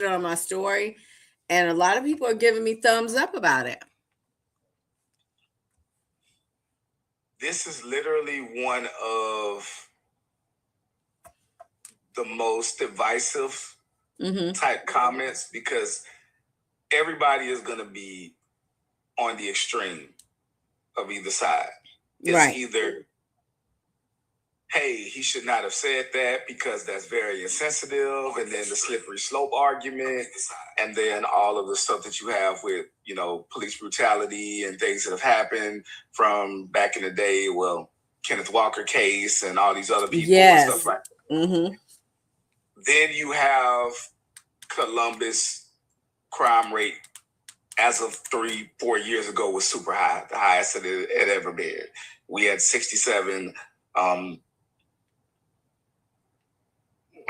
it on my story, and a lot of people are giving me thumbs up about it. This is literally one of the most divisive type comments because everybody is going to be on the extreme of either side. It's either, hey, he should not have said that because that's very insensitive, and then the slippery slope argument, and then all of the stuff that you have with, police brutality and things that have happened from back in the day. Well, Kenneth Walker case and all these other people and stuff like that. Then you have Columbus crime rate as of 3-4 years ago was super high, the highest it had ever been. We had 67. I'm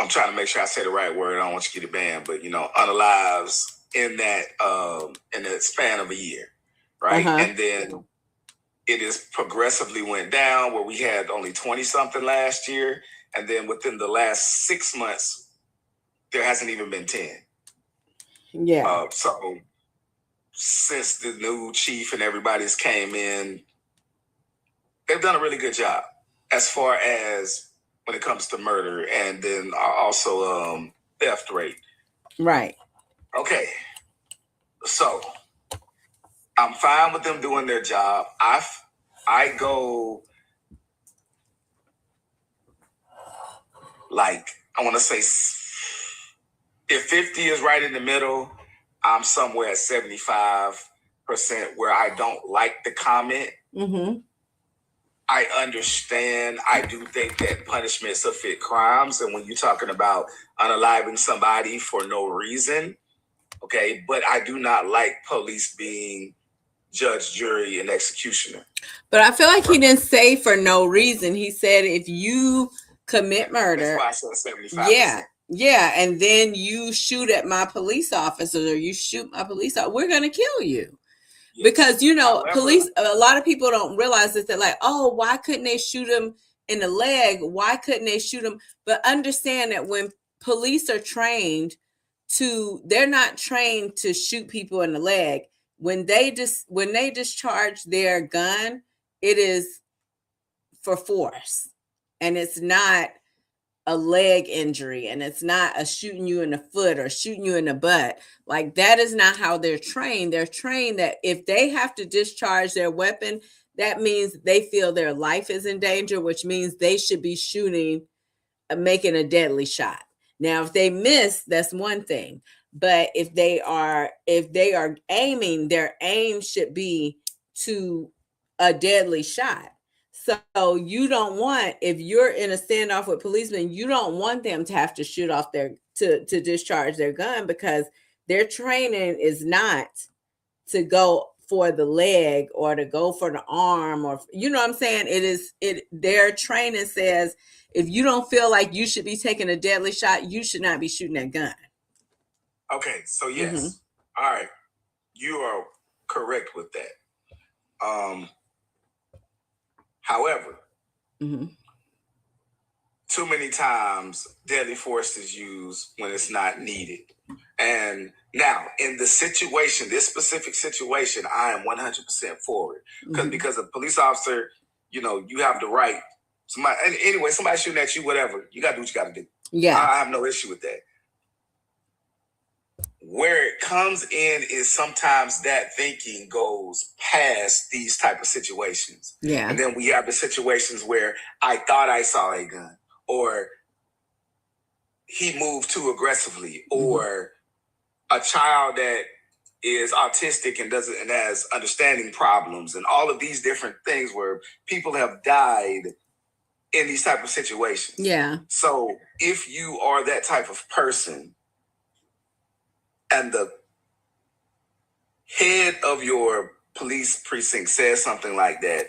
trying to make sure I say the right word. I don't want you to get it banned, but unalives in the span of a year, right? And then it is progressively went down where we had only 20 something last year, and then within the last 6 months, there hasn't even been 10. Yeah. So since the new chief and everybody's came in, they've done a really good job as far as when it comes to murder and then also theft rate. Right. Okay. So I'm fine with them doing their job. I go like, I want to say if 50 is right in the middle, I'm somewhere at 75% where I don't like the comment. I understand. I do think that punishments will fit crimes. And when you're talking about unaliving somebody for no reason, okay, but I do not like police being judge, jury, and executioner. But I feel like he didn't say for no reason. He said if you commit murder. That's why I said 75%. Yeah. Yeah. And then you shoot at my police officers or you shoot my police officer, we're going to kill you. Because, however, police, a lot of people don't realize this. They're like, oh, why couldn't they shoot him in the leg? Why couldn't they shoot him? But understand that when police are trained they're not trained to shoot people in the leg. When they discharge their gun, it is for force. And it's not a leg injury, and it's not a shooting you in the foot or shooting you in the butt. Like, that is not how they're trained. They're trained that if they have to discharge their weapon, that means they feel their life is in danger, which means they should be shooting, making a deadly shot. Now, if they miss, that's one thing. But if they are aiming, their aim should be to a deadly shot. So you don't want, if you're in a standoff with policemen, you don't want them to have to shoot off to discharge their gun, because their training is not to go for the leg or to go for the arm, or what I'm saying? Their training says if you don't feel like you should be taking a deadly shot, you should not be shooting that gun. Okay, so yes. All right. You are correct with that. However, too many times deadly force is used when it's not needed. And now in the situation, this specific situation, I am 100% for it. Because a police officer, you have the right. Somebody shooting at you, whatever, you got to do what you got to do. Yeah. I have no issue with that. Where it comes in is sometimes that thinking goes past these type of situations. Yeah. And then we have the situations where I thought I saw a gun, or he moved too aggressively, or a child that is autistic and has understanding problems, and all of these different things where people have died in these type of situations. Yeah. So if you are that type of person, and the head of your police precinct says something like that,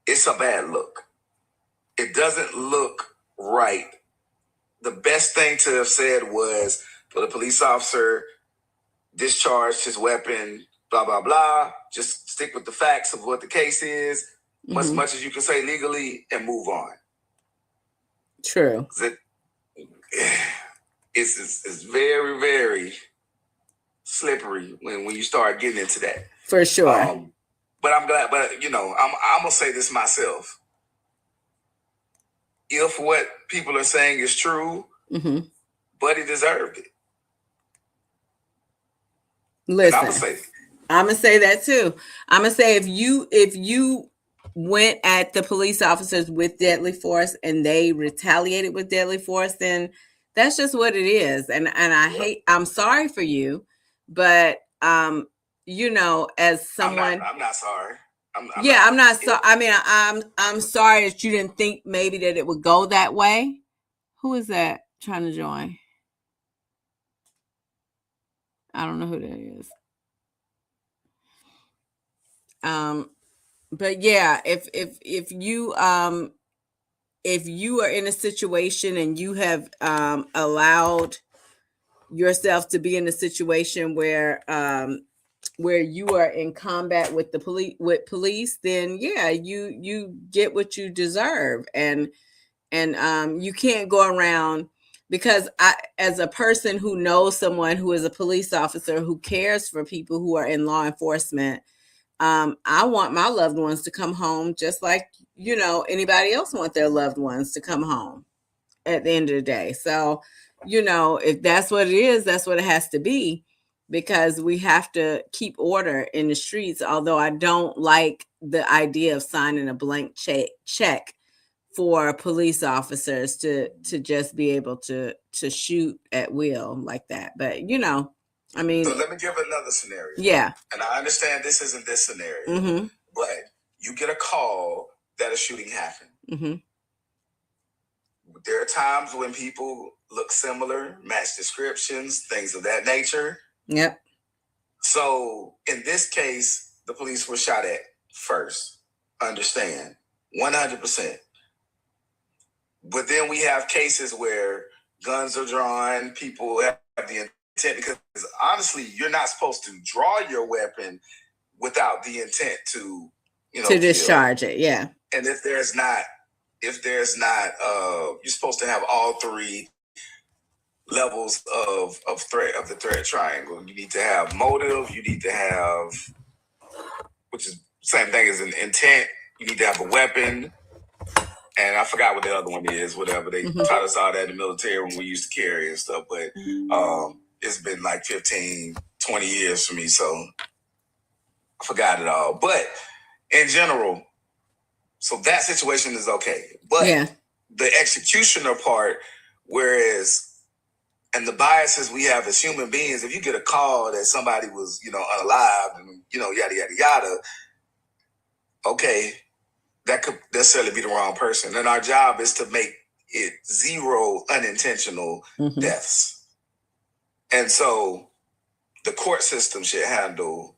it's a bad look. It doesn't look right. The best thing to have said was for the police officer discharged his weapon, blah, blah, blah. Just stick with the facts of what the case is, as much as you can say legally, and move on. True. it's very, very slippery when you start getting into that. For sure. But I'm glad. But I'm gonna say this myself. If what people are saying is true, Buddy deserved it. Listen, I'm gonna say that too. I'm gonna say if you went at the police officers with deadly force and they retaliated with deadly force, then that's just what it is. And I'm sorry for you, but as someone, I'm not sorry. I'm not sorry. I mean, I'm sorry that you didn't think maybe that it would go that way. Who is that trying to join? I don't know who that is. But yeah, if you are in a situation and you have allowed yourself to be in a situation where you are in combat with the police, then yeah, you get what you deserve, and you can't go around, because as a person who knows someone who is a police officer who cares for people who are in law enforcement, I want my loved ones to come home just like anybody else want their loved ones to come home at the end of the day. So if that's what it is, that's what it has to be, because we have to keep order in the streets. Although I don't like the idea of signing a blank check for police officers to just be able to shoot at will like that. But I mean, so let me give another scenario. Yeah. And I understand this isn't this scenario, but you get a call that a shooting happened. There are times when people look similar, match descriptions, things of that nature. Yep. So in this case, the police were shot at first. Understand, 100%. But then we have cases where guns are drawn, people have the intent, because honestly, you're not supposed to draw your weapon without the intent to discharge it. Yeah. And if there's not, you're supposed to have all three levels of the threat triangle. You need to have motive, you need to have, which is same thing as an intent, you need to have a weapon, and I forgot what the other one is, whatever. They taught us all that in the military when we used to carry and stuff, but it's been like 15, 20 years for me, so I forgot it all. But in general, so that situation is okay. But the executioner part, and the biases we have as human beings, if you get a call that somebody was, unalive and, yada, yada, yada, okay, that could necessarily be the wrong person. And our job is to make it zero unintentional deaths. And so the court system should handle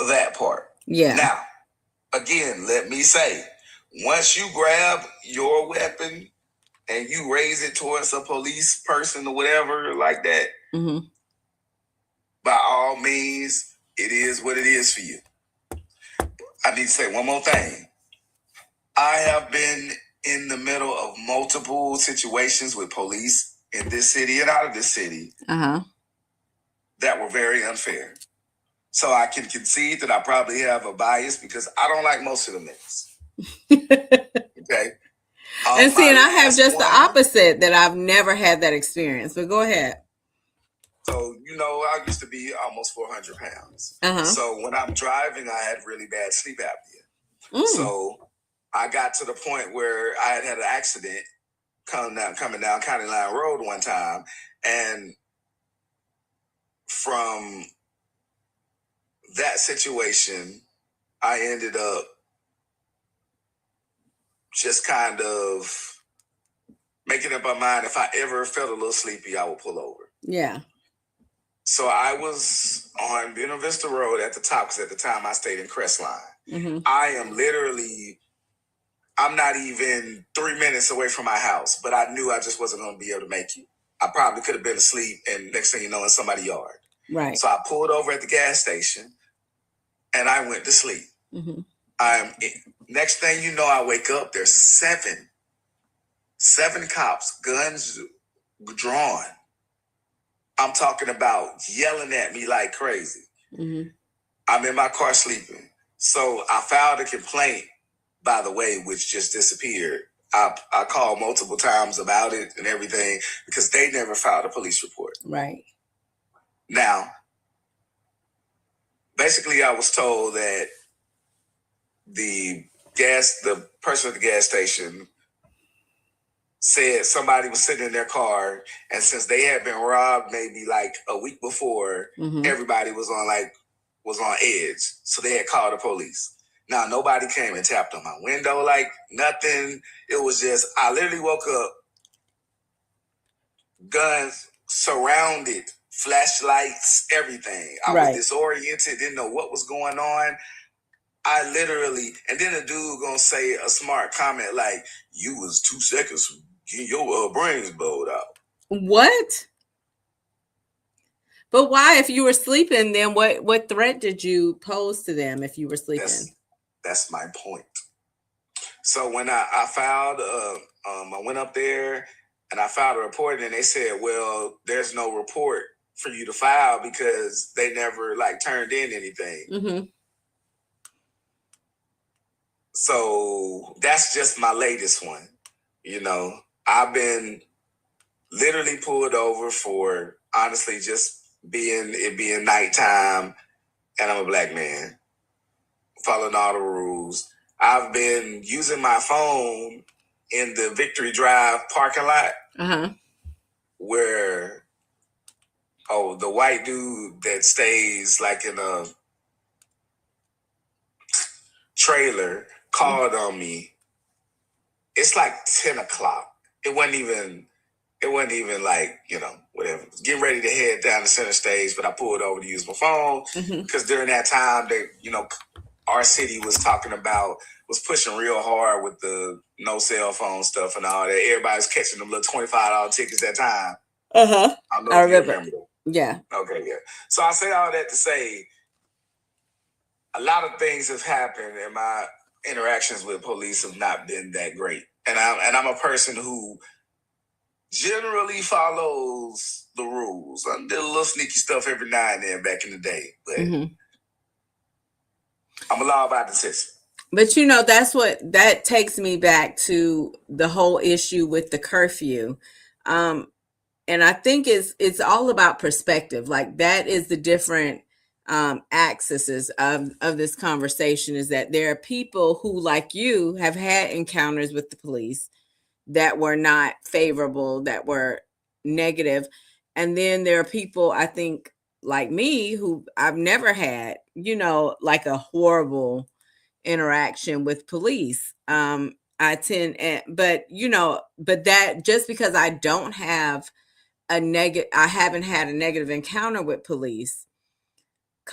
that part. Yeah. Now, again, let me say, once you grab your weapon and you raise it towards a police person or whatever like that, by all means, it is what it is for you. I need to say one more thing. I have been in the middle of multiple situations with police in this city and out of this city that were very unfair. So I can concede that I probably have a bias because I don't like most of the mix. Okay. And I have just the opposite, that I've never had that experience. But go ahead. So, I used to be almost 400 pounds. So when I'm driving, I had really bad sleep apnea. So I got to the point where I had an accident coming down County Line Road one time. And from that situation, I ended up just kind of making up my mind, if I ever felt a little sleepy, I would pull over. Yeah. So I was on Buena Vista Road at the top, because at the time I stayed in Crestline. I'm not even 3 minutes away from my house, but I knew I just wasn't going to be able to make it. I probably could have been asleep, and next thing you know, in somebody's yard. Right. So I pulled over at the gas station, and I went to sleep. Next thing you know, I wake up, there's seven cops, guns drawn. I'm talking about yelling at me like crazy. Mm-hmm. I'm in my car sleeping. So I filed a complaint, by the way, which just disappeared. I called multiple times about it and everything because they never filed a police report. Right. Now, basically, I was told that the person at the gas station said somebody was sitting in their car, and since they had been robbed maybe like a week before, everybody was on edge. So they had called the police. Now, nobody came and tapped on my window, like nothing. It was just, I literally woke up, guns surrounded, flashlights, everything. I was disoriented, didn't know what was going on. I literally, and then a dude gonna say a smart comment like, you was 2 seconds from getting your brains blowed out. What? But why, if you were sleeping, then what threat did you pose to them if you were sleeping? That's my point. So when I filed, I went up there and I filed a report, and they said, well, there's no report for you to file because they never like turned in anything. So that's just my latest one. You know, I've been literally pulled over for honestly just being nighttime, and I'm a black man following all the rules. I've been using my phone in the Victory Drive parking lot, where the white dude that stays like in a trailer called on me. It's like 10 o'clock. It wasn't even like, whatever. Getting ready to head down the center stage, but I pulled over to use my phone because during that time that, our city was pushing real hard with the no cell phone stuff and all that. Everybody's catching them little $25 tickets that time. I don't know if you remember them. Yeah. Okay, yeah. So I say all that to say a lot of things have happened, and my interactions with police have not been that great. And I'm a person who generally follows the rules. I did a little sneaky stuff every now and then back in the day, but I'm a law-abiding citizen. But that takes me back to the whole issue with the curfew. And I think it's all about perspective. Like, that is the different axes of this conversation, is that there are people who, like you, have had encounters with the police that were not favorable, that were negative. And then there are people, I think, like me, who I've never had, like a horrible interaction with police. But that just because I don't have I haven't had a negative encounter with police,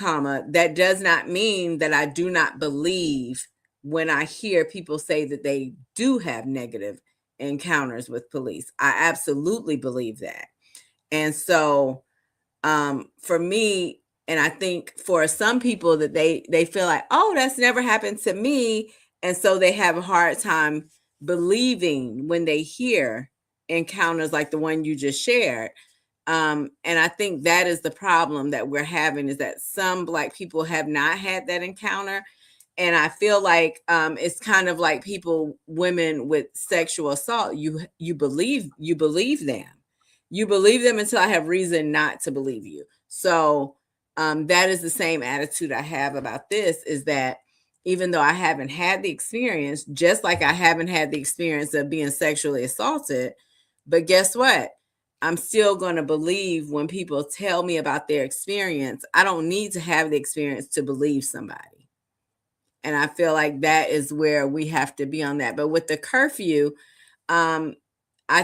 that does not mean that I do not believe when I hear people say that they do have negative encounters with police. I absolutely believe that. And so for me, and I think for some people, that they feel like, oh, that's never happened to me. And so they have a hard time believing when they hear encounters like the one you just shared. And I think that is the problem that we're having, is that some Black people have not had that encounter. And I feel like it's kind of like women with sexual assault. You believe them. You believe them until I have reason not to believe you. So that is the same attitude I have about this, is that even though I haven't had the experience, just like I haven't had the experience of being sexually assaulted, but guess what? I'm still going to believe when people tell me about their experience. I don't need to have the experience to believe somebody. And I feel like that is where we have to be on that. But with the curfew, I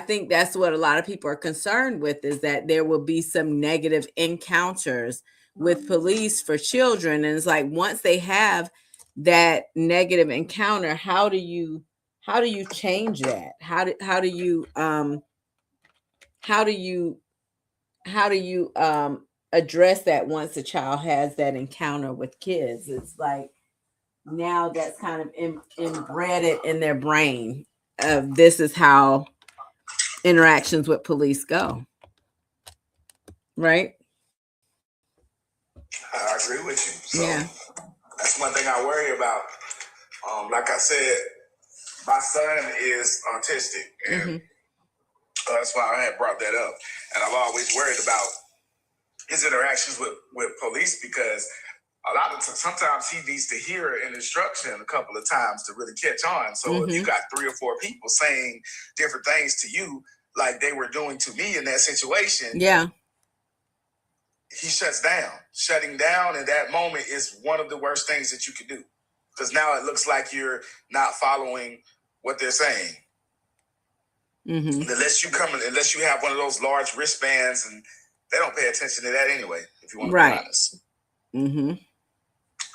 think that's what a lot of people are concerned with, is that there will be some negative encounters with police for children. And it's like, once they have that negative encounter, how do you change that? How do you address that once a child has that encounter with kids? It's like, now that's kind of embedded in their brain of, this is how interactions with police go. Right? I agree with you. So Yeah. that's one thing I worry about. Like I said, my son is autistic, and that's why I had brought that up. And I've always worried about his interactions with police, because a lot of sometimes he needs to hear an instruction a couple of times to really catch on. So if you got 3 or 4 people saying different things to you, like they were doing to me in that situation, yeah, he shuts down. Shutting down in that moment is one of the worst things that you could do, because now it looks like you're not following what they're saying. Unless you have one of those large wristbands, and they don't pay attention to that anyway, if you want to be honest.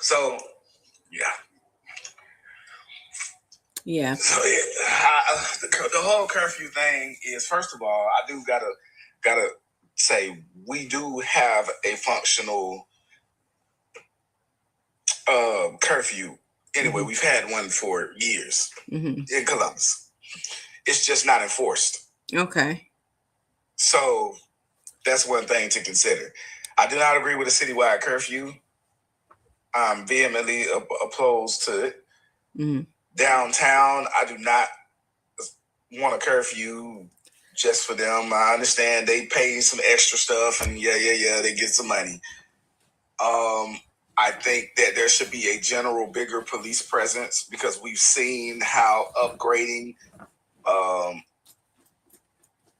So, yeah. So the whole curfew thing is, first of all, I do gotta say we do have a functional curfew. Anyway, we've had one for years in Columbus. It's just not enforced. Okay. So that's one thing to consider. I do not agree with a citywide curfew. I'm vehemently opposed to it. Downtown, I do not want a curfew just for them. I understand they pay some extra stuff, and they get some money. I think that there should be a general bigger police presence, because we've seen how upgrading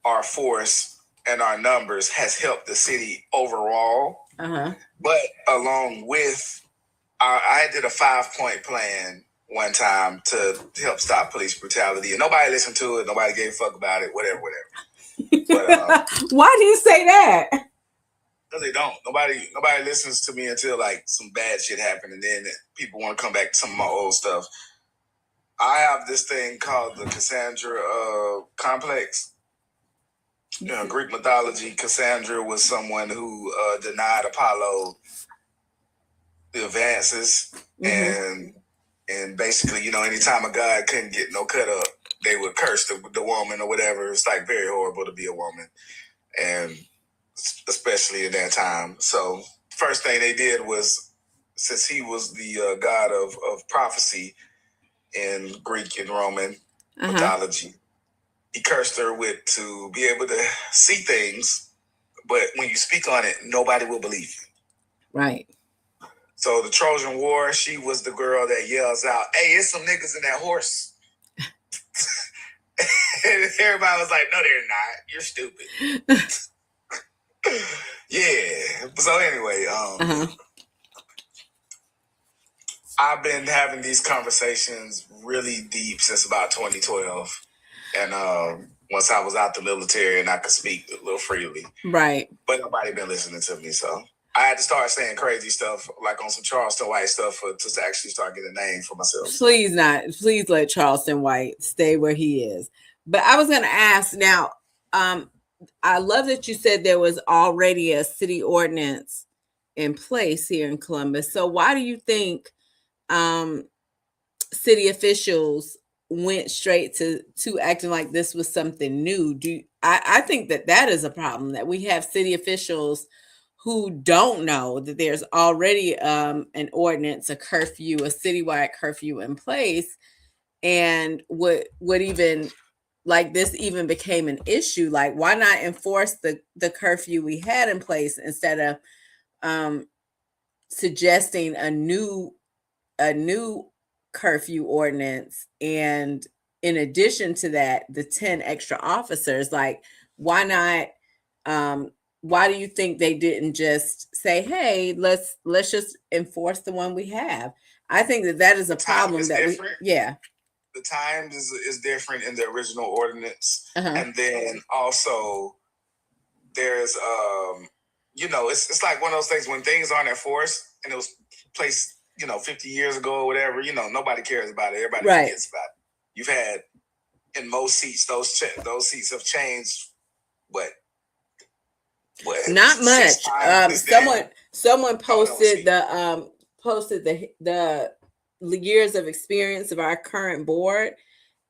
our force and our numbers has helped the city overall. But along with, I did a 5-point plan one time to help stop police brutality, and nobody listened to it. Nobody gave a fuck about it. Whatever. But, why do you say that? Because they don't. Nobody listens to me until like some bad shit happened, and then people want to come back to some of my old stuff. I have this thing called the Cassandra complex. Greek mythology, Cassandra was someone who denied Apollo the advances, and basically, anytime a god couldn't get no cut up, they would curse the woman or whatever. It's like very horrible to be a woman, and especially in that time. So first thing they did was, since he was the god of prophecy in Greek and Roman mythology, he cursed her to be able to see things, but when you speak on it, nobody will believe you. Right. So the Trojan War, she was the girl that yells out, "Hey, it's some niggas in that horse." And everybody was like, "No, they're not. You're stupid." Yeah. So anyway, I've been having these conversations really deep since about 2012. And once I was out the military and I could speak a little freely. Right. But nobody been listening to me, so I had to start saying crazy stuff, like on some Charleston White stuff, to actually start getting a name for myself. Please let Charleston White stay where he is. But I was going to ask now, I love that you said there was already a city ordinance in place here in Columbus. So why do you think city officials went straight to acting like this was something new? I think that is a problem, that we have city officials who don't know that there's already an ordinance, a curfew, a citywide curfew in place, and what even like this even became an issue. Like, why not enforce the curfew we had in place instead of suggesting a new curfew ordinance, and in addition to that, the 10 extra officers? Like, why not? Why do you think they didn't just say, "Hey, let's just enforce the one we have"? I think that is a problem the times is different in the original ordinance, and then also there's it's like one of those things when things aren't enforced, and it was placed 50 years ago or whatever, nobody cares about it. Everybody forgets about it. You've had, in most seats, those seats have changed. What? Not much. Someone posted the years of experience of our current board,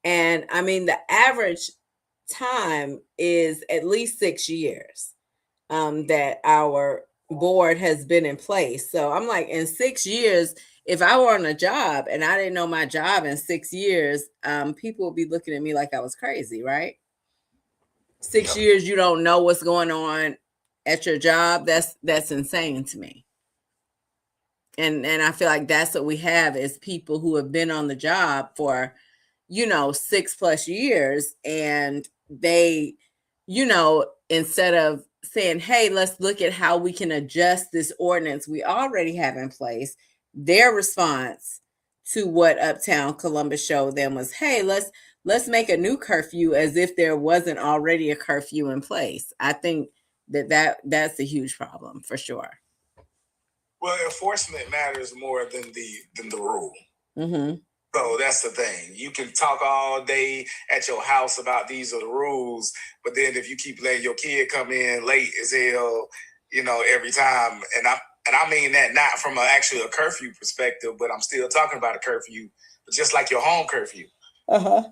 and I mean the average time is at least 6 years that our board has been in place. So I'm like, in 6 years, if I were on a job and I didn't know my job in 6 years, people would be looking at me like I was crazy, right? 6 years you don't know what's going on at your job. That's insane to me. And I feel like that's what we have is people who have been on the job for 6+ years, and they, instead of saying, hey, let's look at how we can adjust this ordinance we already have in place, their response to what Uptown Columbus showed them was, hey, let's make a new curfew as if there wasn't already a curfew in place. I think that's a huge problem for sure. Well, enforcement matters more than the rule. Mm-hmm. So that's the thing. You can talk all day at your house about these are the rules, but then if you keep letting your kid come in late as hell, every time, and I mean that not from a curfew perspective, but I'm still talking about a curfew, just like your home curfew. Uh-huh.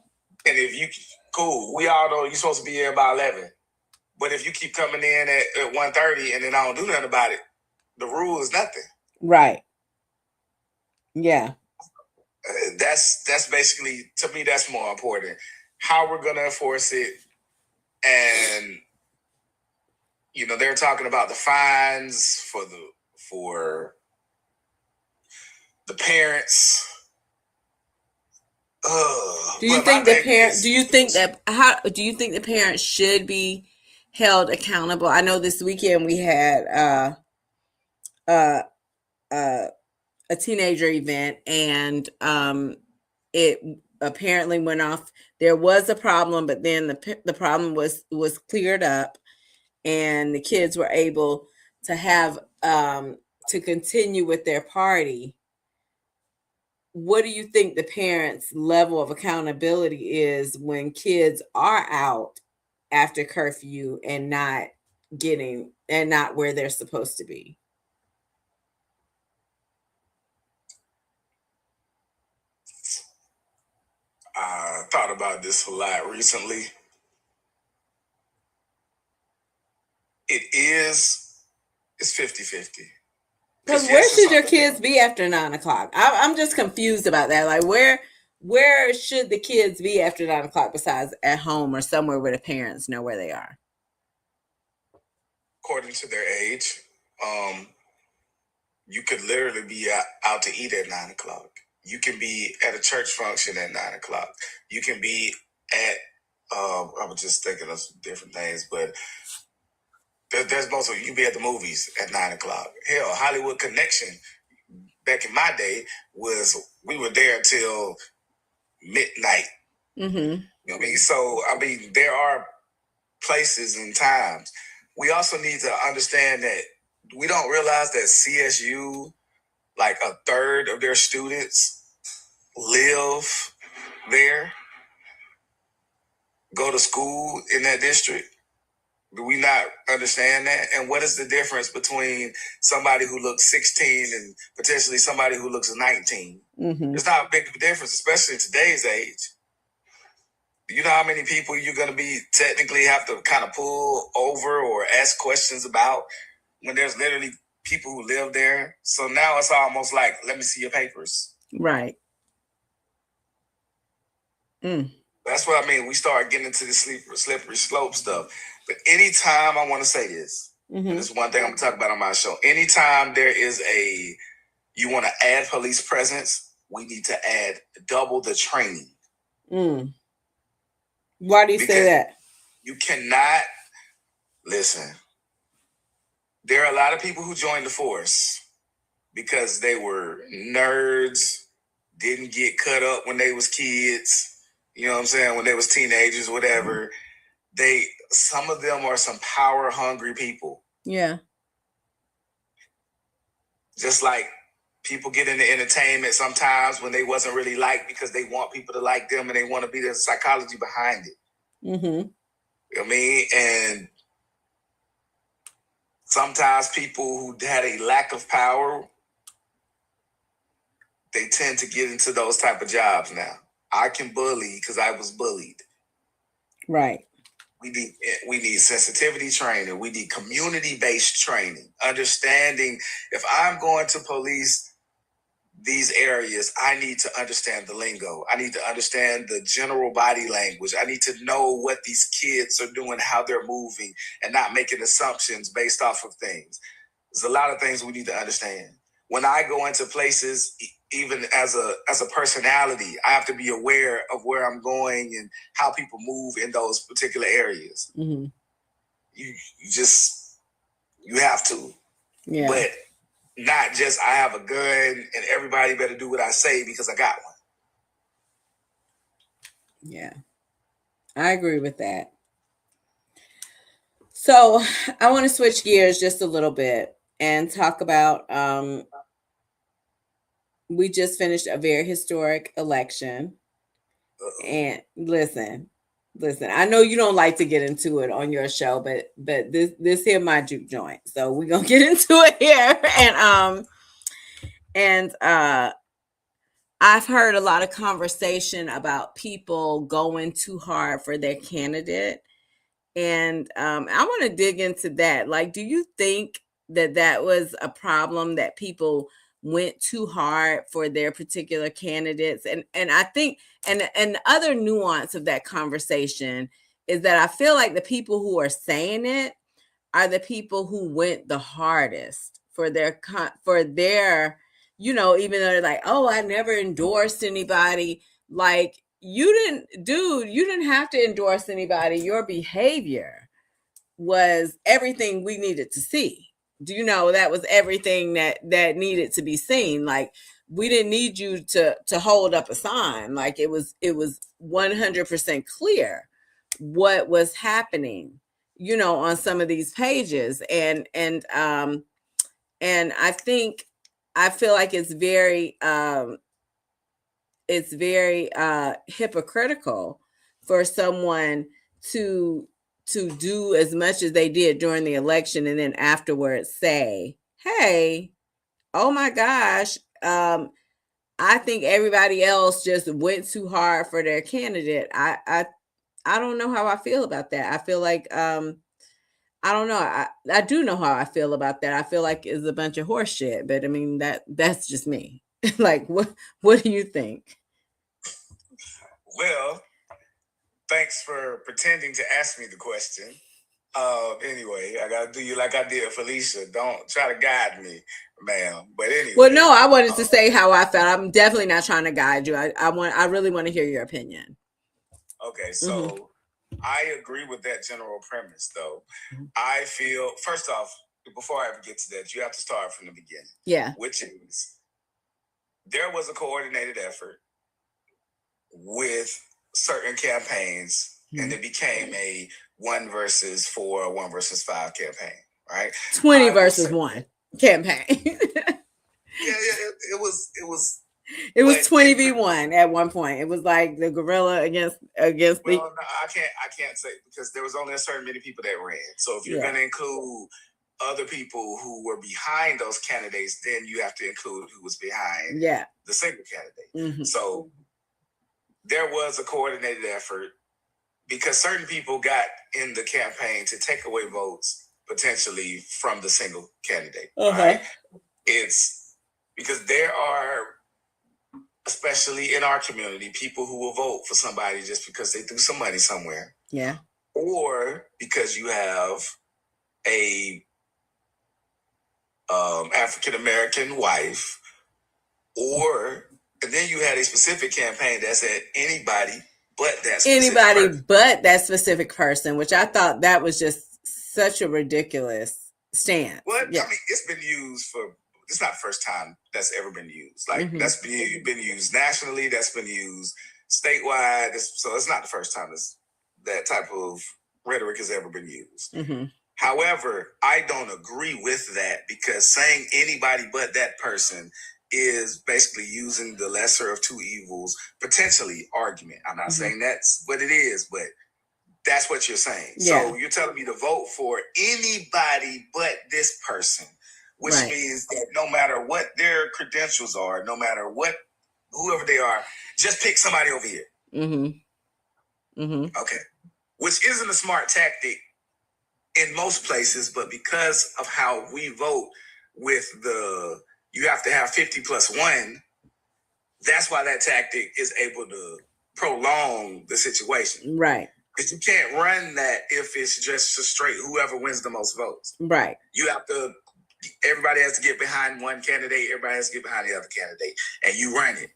And if you cool, we all know you're supposed to be here by 11. But if you keep coming in at 1:30 and then I don't do nothing about it, the rule is nothing. Right. Yeah. That's basically, to me, that's more important. How we're gonna enforce it, and they're talking about the fines for the parents. Do you think the parents should be held accountable? I know this weekend we had a teenager event, and it apparently went off. There was a problem, but then the problem was cleared up, and the kids were able to have to continue with their party. What do you think the parents' level of accountability is when kids are out after curfew and not where they're supposed to be? I thought about this a lot recently. It's 50-50. Because where should your kids be after 9 o'clock? I'm just confused about that. Like, where should the kids be after 9 o'clock besides at home or somewhere where the parents know where they are? According to their age, you could literally be out to eat at 9 o'clock. You can be at a church function at 9 o'clock. You can be at, I was just thinking of some different things, but there's most of you can be at the movies at 9 o'clock. Hell, Hollywood Connection, back in my day, we were there till midnight. Mm-hmm. You know what I mean? So, there are places and times. We also need to understand that we don't realize that CSU, like a third of their students live there, go to school in that district. Do we not understand that? And what is the difference between somebody who looks 16 and potentially somebody who looks 19? Mm-hmm. There's not a big difference, especially in today's age. Do you know how many people you're going to be technically have to kind of pull over or ask questions about when there's literally people who live there? So now it's almost like, let me see your papers. Right. That's what I mean. We start getting into the slippery slope stuff. But anytime, I want to say this, and this is one thing I'm going to talk about on my show. Anytime there is you want to add police presence, we need to add double the training. Why do you say that? You cannot, listen, there are a lot of people who joined the force because they were nerds, didn't get cut up when they was kids, you know what I'm saying, when they was teenagers, whatever. Some of them are some power hungry people. Yeah. Just like people get into entertainment sometimes when they wasn't really liked because they want people to like them and they want to be the psychology behind it. Mm-hmm. You know what I mean? And sometimes people who had a lack of power, they tend to get into those type of jobs now. I can bully because I was bullied. Right. we need sensitivity training. We need community-based training. Understanding if I'm going to police these areas, I need to understand the lingo. I need to understand the general body language. I need to know what these kids are doing, how they're moving, and not making assumptions based off of things. There's a lot of things we need to understand. When I go into places, even as a personality, I have to be aware of where I'm going and how people move in those particular areas. Mm-hmm. You have to. Yeah. But not just I have a gun and everybody better do what I say because I got one. Yeah, I agree with that. So I want to switch gears just a little bit and talk about we just finished a very historic election. And listen, I know you don't like to get into it on your show, but this here my juke joint. So we're gonna get into it here. And I've heard a lot of conversation about people going too hard for their candidate. And I want to dig into that. Like, do you think that was a problem, that people went too hard for their particular candidates? And I think, and the other nuance of that conversation is that I feel like the people who are saying it are the people who went the hardest for their, even though they're like, oh, I never endorsed anybody. Like, you didn't have to endorse anybody. Your behavior was everything we needed to see. Do you know that was everything that needed to be seen? Like, we didn't need you to hold up a sign. Like, it was 100% clear what was happening, on some of these pages. And I feel like it's very hypocritical for someone to do as much as they did during the election and then afterwards say, hey, oh my gosh, I think everybody else just went too hard for their candidate. I don't know how I feel about that. I feel like I don't know. I do know how I feel about that. I feel like it's a bunch of horse shit, but I mean, that's just me. Like, what do you think? Well, thanks for pretending to ask me the question. Anyway, I gotta do you like I did Felicia. Don't try to guide me, ma'am. But anyway. Well, no, I wanted to say how I felt. I'm definitely not trying to guide you. I really want to hear your opinion. Okay, so I agree with that general premise, though. I feel, first off, before I ever get to that, you have to start from the beginning. Yeah. Which is, there was a coordinated effort with certain campaigns, and it became a 1 versus 4, 1 versus 5 campaign, right? 20 versus 1 campaign. Yeah, it was. It was 20v1 at one point. It was like the gorilla against well, the. No, I can't say, because there was only a certain many people that ran. So if you're going to include other people who were behind those candidates, then you have to include who was behind the single candidate. So there was a coordinated effort because certain people got in the campaign to take away votes potentially from the single candidate. Right? It's because there are, especially in our community, people who will vote for somebody just because they threw some money somewhere. Yeah. Or because you have a African-American wife, and then you had a specific campaign that said anybody but that specific person, which I thought that was just such a ridiculous stance. Well, I mean, it's been used for, it's not the first time that's ever been used. Like, that's been used nationally, that's been used statewide. So it's not the first time that type of rhetoric has ever been used. However, I don't agree with that, because saying anybody but that person is basically using the lesser of two evils, potentially argument. I'm not saying that's what it is, but that's what you're saying. So you're telling me to vote for anybody but this person, which means that no matter what their credentials are, no matter whoever they are, just pick somebody over here. Okay. which isn't a smart tactic in most places, but because of how we vote with you have to have 50 plus 1, that's why that tactic is able to prolong the situation. Right. Because you can't run that if it's just a straight whoever wins the most votes. Right. You have to, everybody has to get behind one candidate, everybody has to get behind the other candidate, and you run it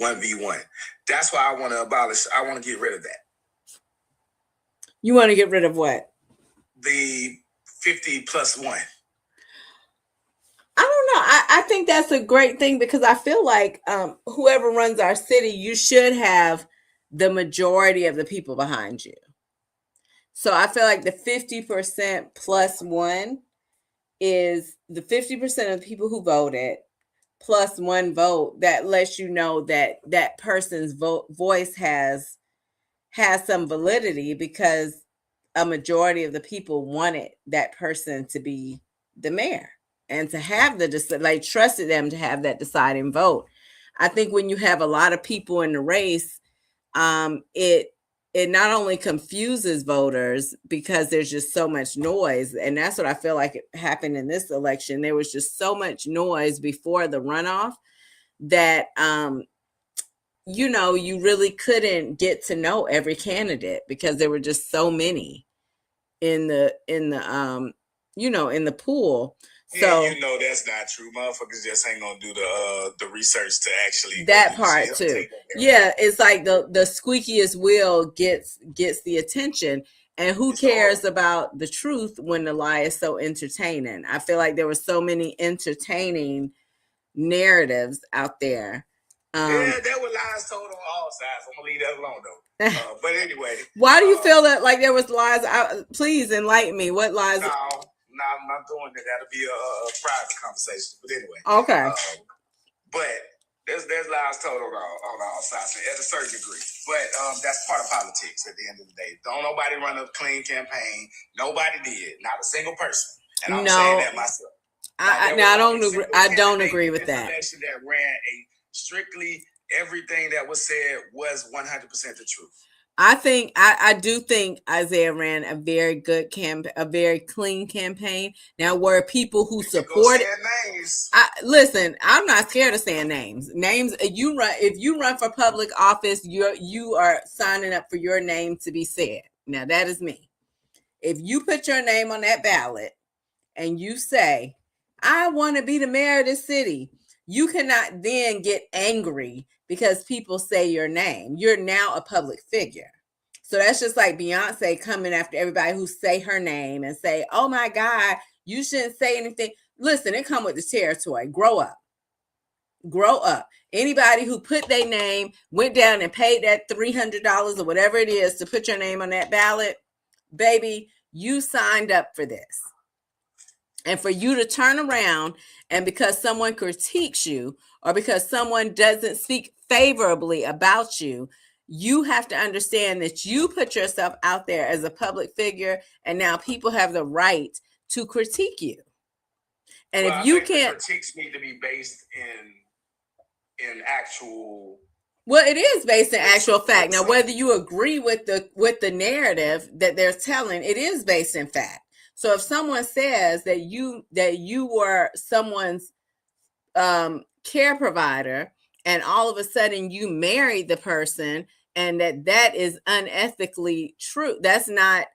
1v1. That's why I want to get rid of that. You want to get rid of what? The 50 plus 1. I don't know. I think that's a great thing because I feel like whoever runs our city, you should have the majority of the people behind you. So I feel like the 50% plus 1 is the 50% of the people who voted plus 1 vote. That lets you know that that person's voice has some validity because a majority of the people wanted that person to be the mayor and to have trusted them to have that deciding vote. I think when you have a lot of people in the race, it not only confuses voters because there's just so much noise, and that's what I feel like it happened in this election. There was just so much noise before the runoff that you really couldn't get to know every candidate because there were just so many in the pool. So that's not true. Motherfuckers just ain't gonna do the research to actually that part too. Yeah, it's like the squeakiest wheel gets the attention, and who cares about the truth when the lie is so entertaining? I feel like there were so many entertaining narratives out there. Yeah, there were lies told on all sides. I'm gonna leave that alone though. But anyway, why do you feel that like there was lies? Please enlighten me. What lies? No, I'm not doing that. That'll be a private conversation. But anyway, okay. But there's lies told on all sides at a certain degree. But that's part of politics. At the end of the day, don't nobody run a clean campaign. Nobody did. Not a single person. And I'm saying that myself. I don't agree with that. That ran strictly everything that was said was 100% the truth. I do think Isaiah ran a very good a very clean campaign. Now, were people who supported names? Listen, I'm not scared of saying names. Names if you run for public office, you are signing up for your name to be said. Now, that is me. If you put your name on that ballot and you say, I want to be the mayor of this city, you cannot then get angry because people say your name. You're now a public figure. So that's just like Beyonce coming after everybody who say her name and say, oh my God, you shouldn't say anything. Listen, it come with the territory. Grow up. Grow up. Anybody who put their name, went down and paid that $300 or whatever it is to put your name on that ballot, baby, you signed up for this. And for you to turn around and because someone critiques you or because someone doesn't speak favorably about you, you have to understand that you put yourself out there as a public figure and now people have the right to critique you. And if you can't, critiques need to be based in actual. Well, it is based in actual fact. Now, whether you agree with the narrative that they're telling, it is based in fact. So if someone says that you were someone's care provider and all of a sudden you married the person and that is unethically true, that's not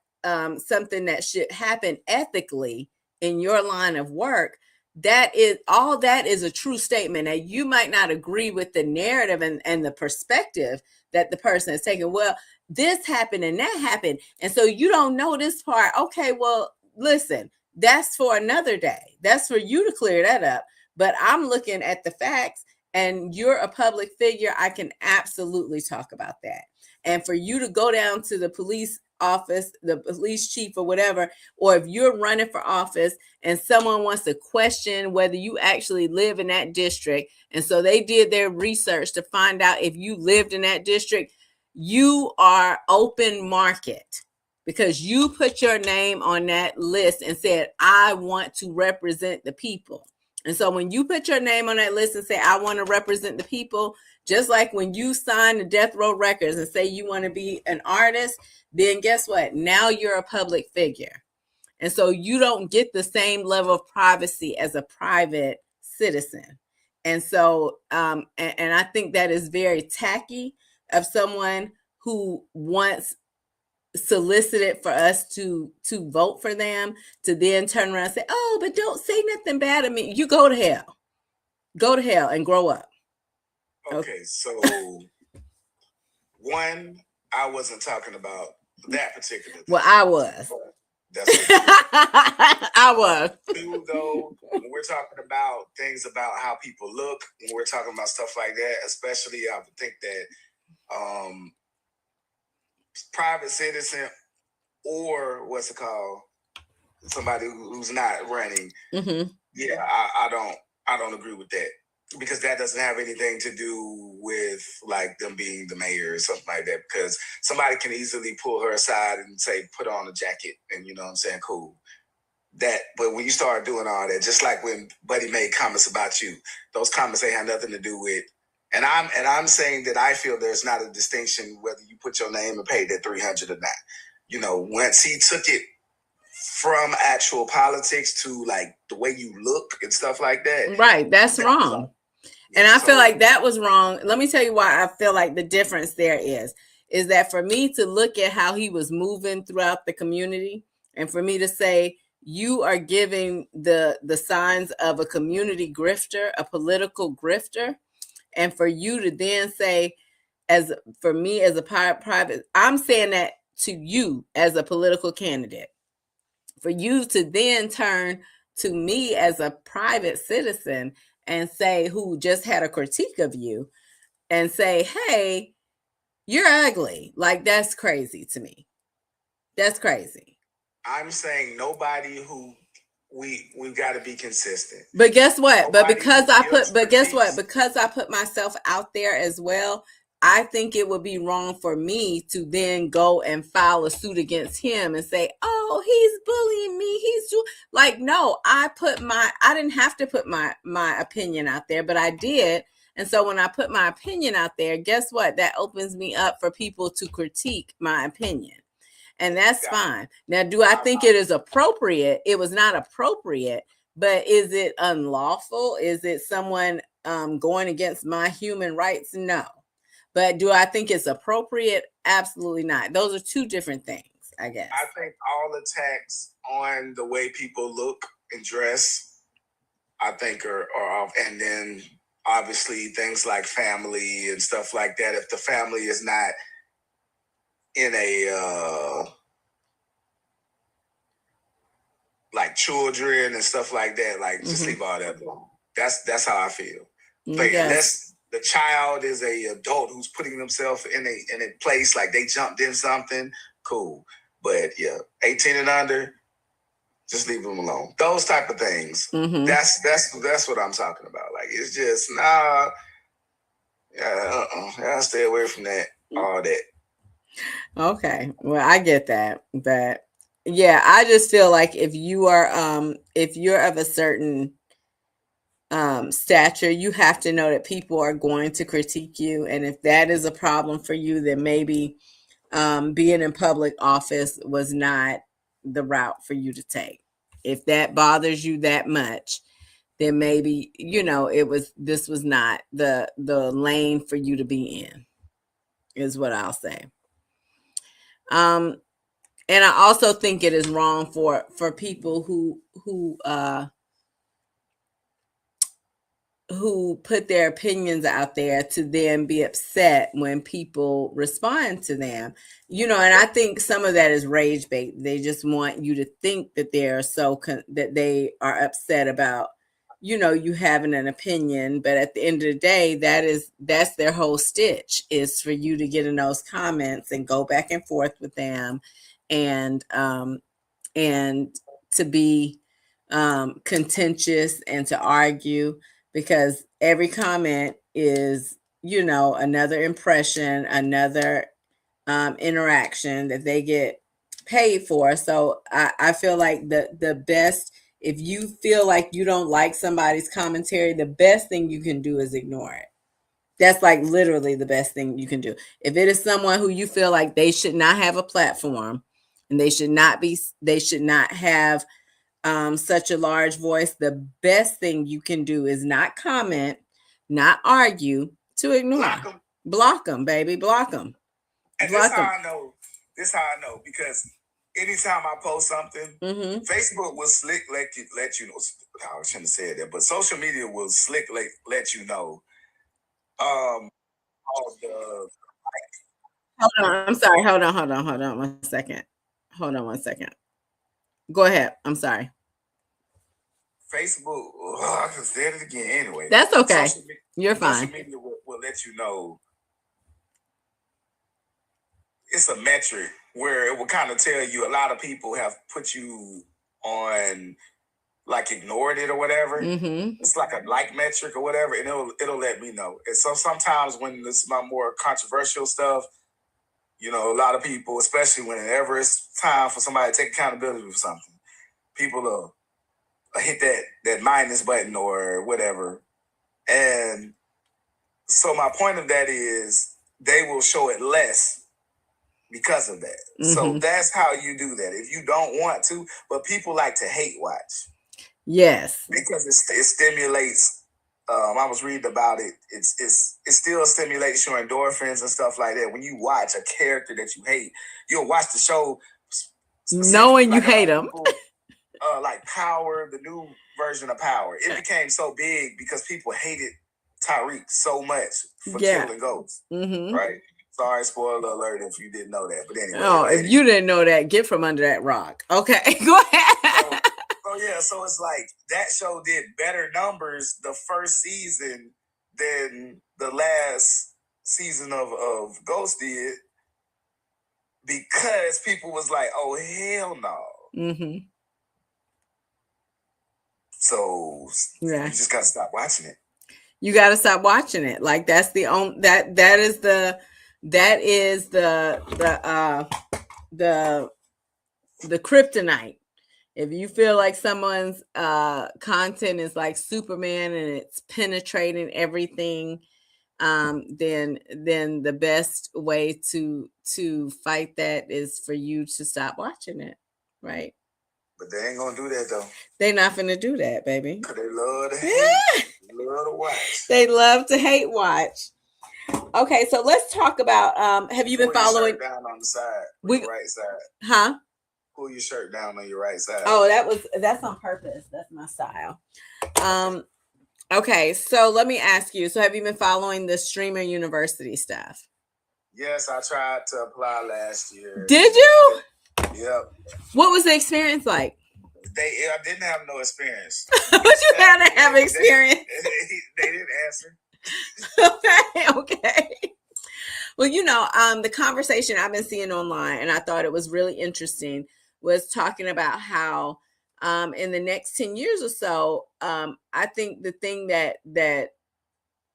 something that should happen ethically in your line of work. That is a true statement. Now, you might not agree with the narrative and the perspective that the person is taking. Well, this happened and that happened. And so you don't know this part. Okay, well, listen, that's for another day. That's for you to clear that up. But I'm looking at the facts and you're a public figure. I can absolutely talk about that. And for you to go down to the police office, the police chief or whatever, or if you're running for office and someone wants to question whether you actually live in that district, and so they did their research to find out if you lived in that district, you are open market because you put your name on that list and said, I want to represent the people. And so when you put your name on that list and say, I want to represent the people, just like when you sign the Death Row Records and say you want to be an artist, then guess what? Now you're a public figure. And so you don't get the same level of privacy as a private citizen. And so, and I think that is very tacky of someone who once solicited for us to vote for them to then turn around and say, oh, but don't say nothing bad of me. You go to hell. Go to hell and grow up. Okay, so one, I wasn't talking about that particular thing. Well, I was. That's I was. Two, though, when we're talking about things about how people look, when we're talking about stuff like that, especially I would think that private citizen or what's it called, somebody who's not running, yeah, I don't agree with that, because that doesn't have anything to do with like them being the mayor or something like that, because somebody can easily pull her aside and say, put on a jacket, and you know what I'm saying, cool. That, but when you start doing all that, just like when Buddy made comments about you, those comments ain't have nothing to do with. And I'm saying that I feel there's not a distinction whether you put your name and paid that $300 or not. You know, once he took it from actual politics to like the way you look and stuff like that, right? That's wrong. And I feel like that was wrong. Let me tell you why I feel like the difference there is that for me to look at how he was moving throughout the community, and for me to say, you are giving the signs of a community grifter, a political grifter, and for you to then say, as for me as a private, I'm saying that to you as a political candidate, for you to then turn to me as a private citizen and say, who just had a critique of you, and say, hey, you're ugly. Like, that's crazy to me. That's crazy. I'm saying nobody who we've got to be consistent. But guess what? Because I put myself out there as well, I think it would be wrong for me to then go and file a suit against him and say, oh, he's bullying me. Like, no, I didn't have to put my opinion out there, but I did. And so when I put my opinion out there, guess what? That opens me up for people to critique my opinion. And that's fine. Now, do I think it is appropriate? It was not appropriate, but is it unlawful? Is it someone going against my human rights? No. But do I think it's appropriate? Absolutely not. Those are two different things, I guess. I think all attacks on the way people look and dress, I think are off. And then obviously things like family and stuff like that. If the family is not in a like children and stuff like that, like just leave all that alone. That's how I feel. But unless the child is a adult who's putting themselves in a place like they jumped in something, cool. But yeah, 18 and under, just leave them alone. Those type of things. That's what I'm talking about. Like, it's just I'll stay away from that. All that. Okay, well, I get that, but yeah, I just feel like if you're of a certain stature, you have to know that people are going to critique you, and if that is a problem for you, then maybe being in public office was not the route for you to take. If that bothers you that much, then maybe this was not the lane for you to be in, is what I'll say. And I also think it is wrong for people who put their opinions out there to then be upset when people respond to them. And I think some of that is rage bait. They just want you to think that they're that they are upset about, you having an opinion. But at the end of the day, that's their whole stitch, is for you to get in those comments and go back and forth with them, and to be contentious and to argue, because every comment is, another impression, another interaction that they get paid for. So I feel like the best If you feel like you don't like somebody's commentary, the best thing you can do is ignore it. That's like literally the best thing you can do. If it is someone who you feel like they should not have a platform and they should not have such a large voice, the best thing you can do is not comment, not argue, to ignore. Block them, baby. Block them. And this how I know. This how I know, because anytime I post something, Facebook will slick let you know. I shouldn't have said that, but social media will slick let you know. All the Hold on. I'm sorry. Hold on 1 second. Hold on 1 second. Go ahead. I'm sorry. Facebook. I just said it again. Anyway, that's okay. You're fine. Social media will let you know. It's a metric where it will kind of tell you a lot of people have put you on, like, ignored it or whatever. It's like a like metric or whatever, and it'll let me know. And so sometimes when it's my more controversial stuff, you know, a lot of people, especially whenever it's time for somebody to take accountability for something, people will hit that minus button or whatever. And so my point of that is they will show it less because of that. So that's how you do that. If you don't want to, but people like to hate watch. Yes. Because it stimulates. I was reading about it. It still stimulates your endorphins and stuff like that. When you watch a character that you hate, you'll watch the show knowing you hate them. Like Power, the new version of Power. It became so big because people hated Tariq so much for killing goats. Right? Sorry, spoiler alert if you didn't know that. But anyway. If you didn't know that, get from under that rock. Okay, go ahead. So it's like that show did better numbers the first season than the last season of Ghost did, because people was like, oh, hell no. So you just gotta stop watching it. You gotta stop watching it. Like, that's the only that is the kryptonite. If you feel like someone's content is like Superman and it's penetrating everything, then the best way to fight that is for you to stop watching it, right? But they ain't gonna do that though. They're not gonna do that, baby. Cause they love to hate. They love to watch. They love to hate watch. Okay, so let's talk about. Have you been following? Pull your shirt down on the side, your right side. Huh? Pull your shirt down on your right side. Oh, that's on purpose. That's my style. Okay, so let me ask you. So, have you been following the Streamer University stuff? Yes, I tried to apply last year. Did you? Yep. What was the experience like? I didn't have no experience. But you had to have experience. They didn't answer. Okay. Well, the conversation I've been seeing online, and I thought it was really interesting, was talking about how in the next 10 years or so, I think the thing that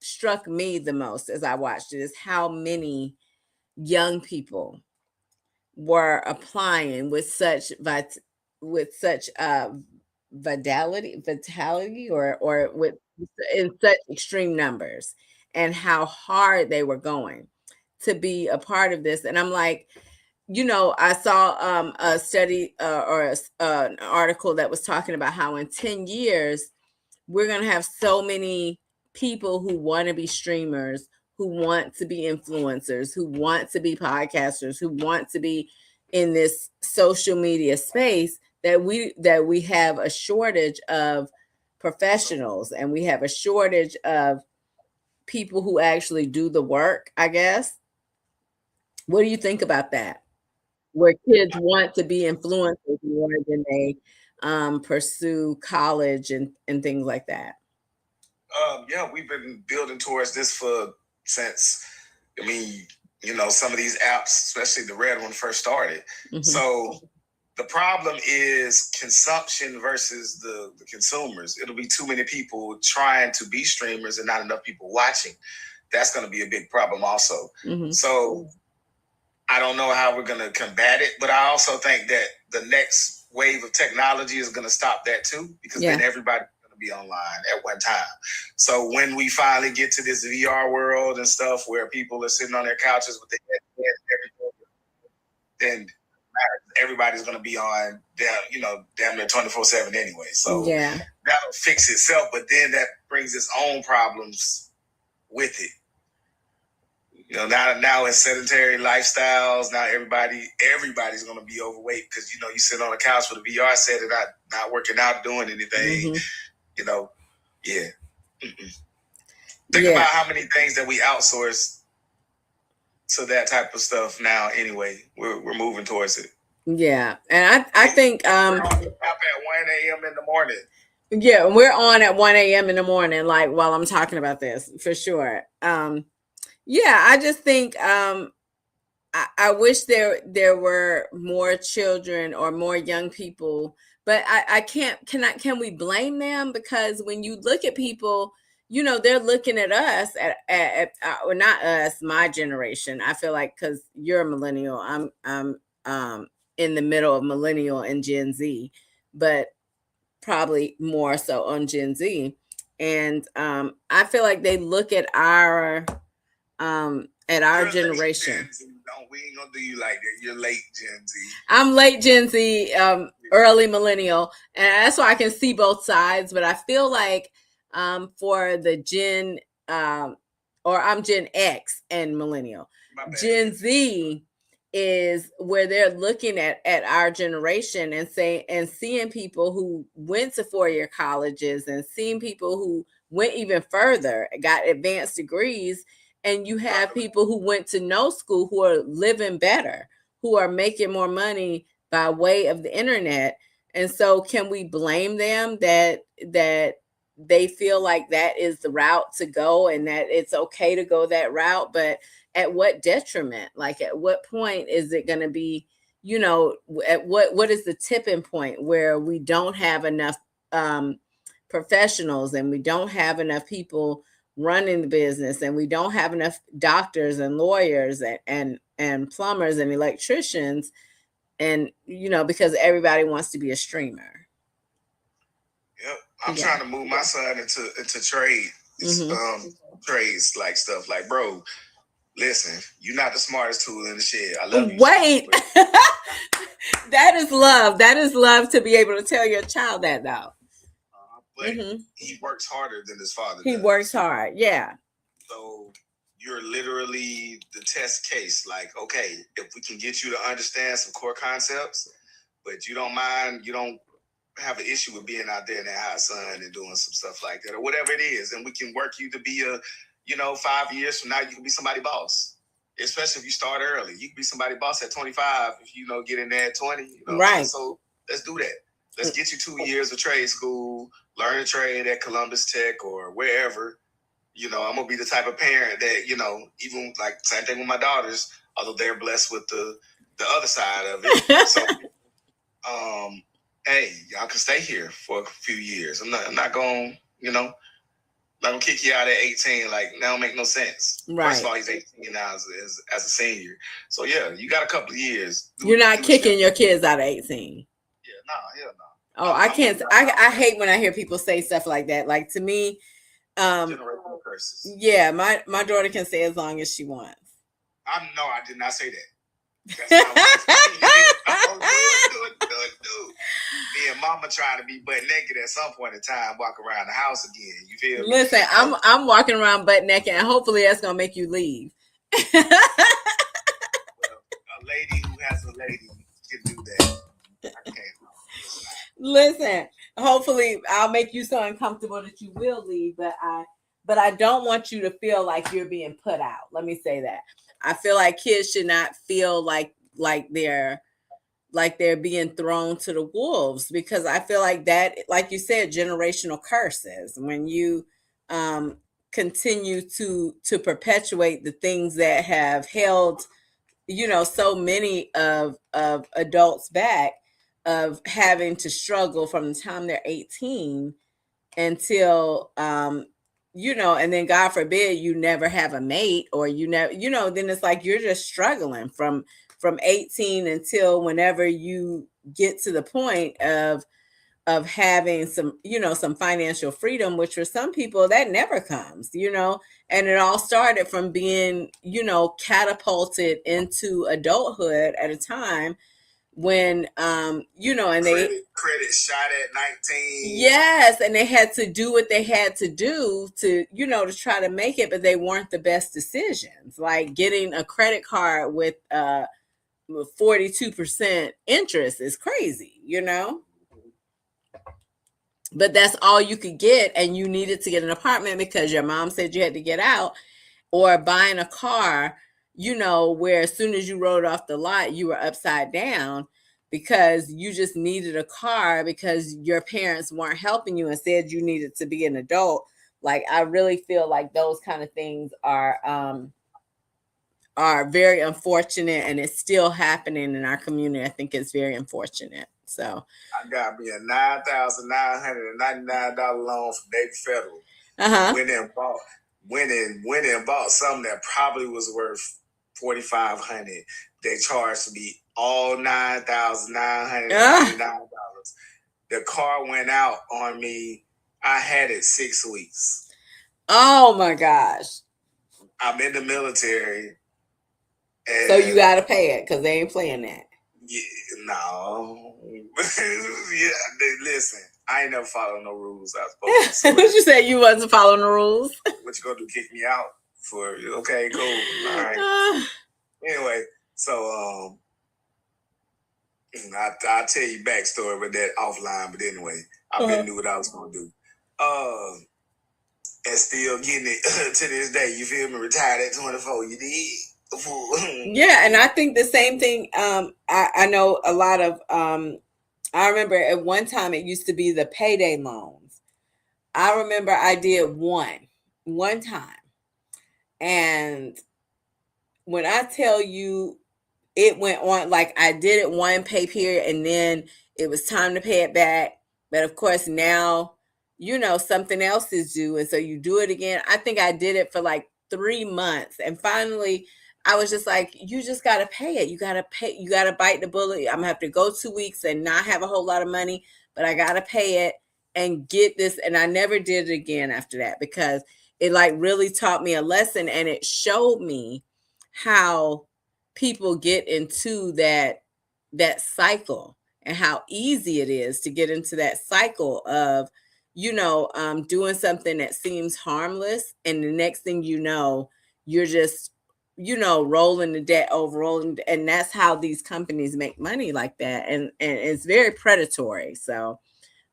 struck me the most as I watched it is how many young people were applying with such vitality or with in such extreme numbers, and how hard they were going to be a part of this. And I'm like, I saw a study or an article that was talking about how in 10 years, we're going to have so many people who want to be streamers, who want to be influencers, who want to be podcasters, who want to be in this social media space, that we have a shortage of professionals, and we have a shortage of people who actually do the work, I guess. What do you think about that? Where kids want to be influencers more than they pursue college and things like that. Yeah, we've been building towards this since, some of these apps, especially the red one, first started. So the problem is consumption versus the consumers. It'll be too many people trying to be streamers and not enough people watching. That's going to be a big problem also. So I don't know how we're going to combat it, but I also think that the next wave of technology is going to stop that too, because then everybody's going to be online at one time. So when we finally get to this VR world and stuff where people are sitting on their couches with their headset and everything, then everybody's going to be on damn near 24/7 anyway. So that'll fix itself, but then that brings its own problems with it. You know, now in sedentary lifestyles, now everybody's going to be overweight because, you sit on a couch with a VR set and not working out, doing anything, Think about how many things that we outsource to that type of stuff now. Anyway, we're moving towards it. Yeah, and I think we're up at 1 a.m. in the morning. Yeah, we're on at 1 a.m. in the morning, like while I'm talking about this, for sure. Yeah, I just think I wish there were more children or more young people, but can we blame them? Because when you look at people, they're looking at us or not us, my generation. I feel like, because you're a millennial, I'm in the middle of millennial and Gen Z, but probably more so on Gen Z. And I feel like they look at our generation. We ain't gonna do you like that. You're late Gen Z. I'm late Gen Z, early millennial, and that's why I can see both sides. But I feel like for the Gen, or I'm Gen X and millennial, Gen Z is where they're looking at our generation and seeing people who went to 4-year colleges and seeing people who went even further, got advanced degrees. And you have people who went to no school who are living better, who are making more money by way of the internet. And so can we blame them that they feel like that is the route to go and that it's okay to go that route? But at what detriment? Like, at what point is it going to be, at what is the tipping point where we don't have enough professionals and we don't have enough people running the business and we don't have enough doctors and lawyers and plumbers and electricians, and because everybody wants to be a streamer. Yep. I'm trying to move my son into trades, like stuff like, bro, listen, you're not the smartest tool in the shed. I love you. Wait. That is love. That is love, to be able to tell your child that, though. But he works harder than his father. He works hard. Yeah. So you're literally the test case. Like, okay, if we can get you to understand some core concepts, but you don't have an issue with being out there in that hot sun and doing some stuff like that or whatever it is, and we can work you to be 5 years from now, you can be somebody's boss. Especially if you start early. You can be somebody's boss at 25 if you get in there at 20. Right. So let's do that. Let's get you 2 years of trade school, learn a trade at Columbus Tech or wherever. I'm going to be the type of parent that, even like same thing with my daughters, although they're blessed with the other side of it. So, hey, y'all can stay here for a few years. I'm not going, not gonna kick you out at 18. Like, that don't make no sense. Right. First of all, he's 18 now as a senior. So yeah, you got a couple of years. You're not kicking your kids out at 18. Yeah, no, hell no. Oh, I can't. I hate when I hear people say stuff like that. Like, to me, generational curses. Yeah, my daughter can stay as long as she wants. No, I did not say that. That's not what do. Me and mama trying to be butt naked at some point in time, walk around the house again. You feel me? Listen, I'm walking around butt naked, and hopefully that's gonna make you leave. Well, a lady who has a lady can do that. I can't. Listen, hopefully I'll make you so uncomfortable that you will leave, but I don't want you to feel like you're being put out. Let me say that. I feel like kids should not feel like they're being thrown to the wolves, because I feel like that, like you said, generational curses, when you continue to perpetuate the things that have held so many of adults back, of having to struggle from the time they're 18 until and then God forbid you never have a mate, or then it's like you're just struggling from from 18 until whenever you get to the point of having some, some financial freedom, which for some people that never comes, and it all started from being, catapulted into adulthood at a time when, and credit shot at 19. Yes, and they had to do what they had to do to, to try to make it, but they weren't the best decisions. Like getting a credit card with 42% interest is crazy, But that's all you could get, and you needed to get an apartment because your mom said you had to get out, or buying a car, where as soon as you rode off the lot, you were upside down because you just needed a car because your parents weren't helping you and said you needed to be an adult. Like, I really feel like those kind of things are very unfortunate, and it's still happening in our community. I think it's very unfortunate. So I got me a $9,999 loan from Navy Federal. Went and bought something that probably was worth $4,500. They charged me all $9,999. The car went out on me. I had it 6 weeks. Oh my gosh! I'm in the military, so you got to pay it because they ain't playing that. Yeah, no. Yeah, listen. I ain't never followed no rules I was supposed to. What you say? You wasn't following the rules? What you gonna do? Kick me out for? Okay, cool. All right. Anyway, so I'll tell you backstory with that offline. But anyway, I been knew what I was gonna do. And still getting it to this day. You feel me? Retired at 24. You did. Yeah, and I think the same thing. I know a lot of. I remember at one time it used to be the payday loans. I remember I did one time, and when I tell you, it went on like I did it one pay period, and then it was time to pay it back. But of course now, something else is due, and so you do it again. I think I did it for like 3 months, and finally I was just like, you just got to pay it. You got to pay. You got to bite the bullet. I'm going to have to go 2 weeks and not have a whole lot of money, but I got to pay it and get this. And I never did it again after that because it like really taught me a lesson, and it showed me how people get into that cycle and how easy it is to get into that cycle of, doing something that seems harmless. And the next thing you know, you're just, rolling the debt over, and that's how these companies make money like that, and it's very predatory. So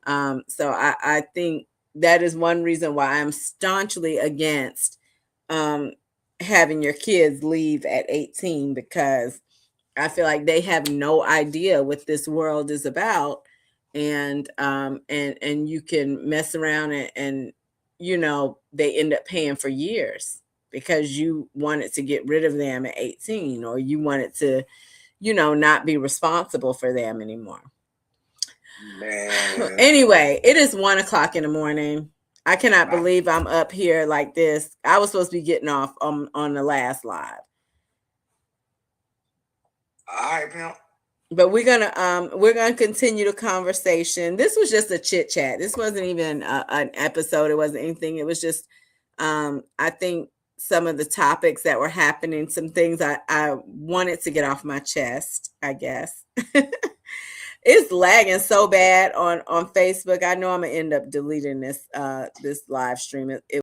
I think that is one reason why I'm staunchly against having your kids leave at 18, because I feel like they have no idea what this world is about, and you can mess around and they end up paying for years because you wanted to get rid of them at 18, or you wanted to, not be responsible for them anymore. Man. Anyway, it is 1:00 in the morning. I cannot believe I'm up here like this. I was supposed to be getting off on the last live. All right, pimp. But we're gonna continue the conversation. This was just a chit chat. This wasn't even an episode. It wasn't anything. It was just I think some of the topics that were happening, some things I wanted to get off my chest, I guess. It's lagging so bad on Facebook. I know I'm gonna end up deleting this live stream. It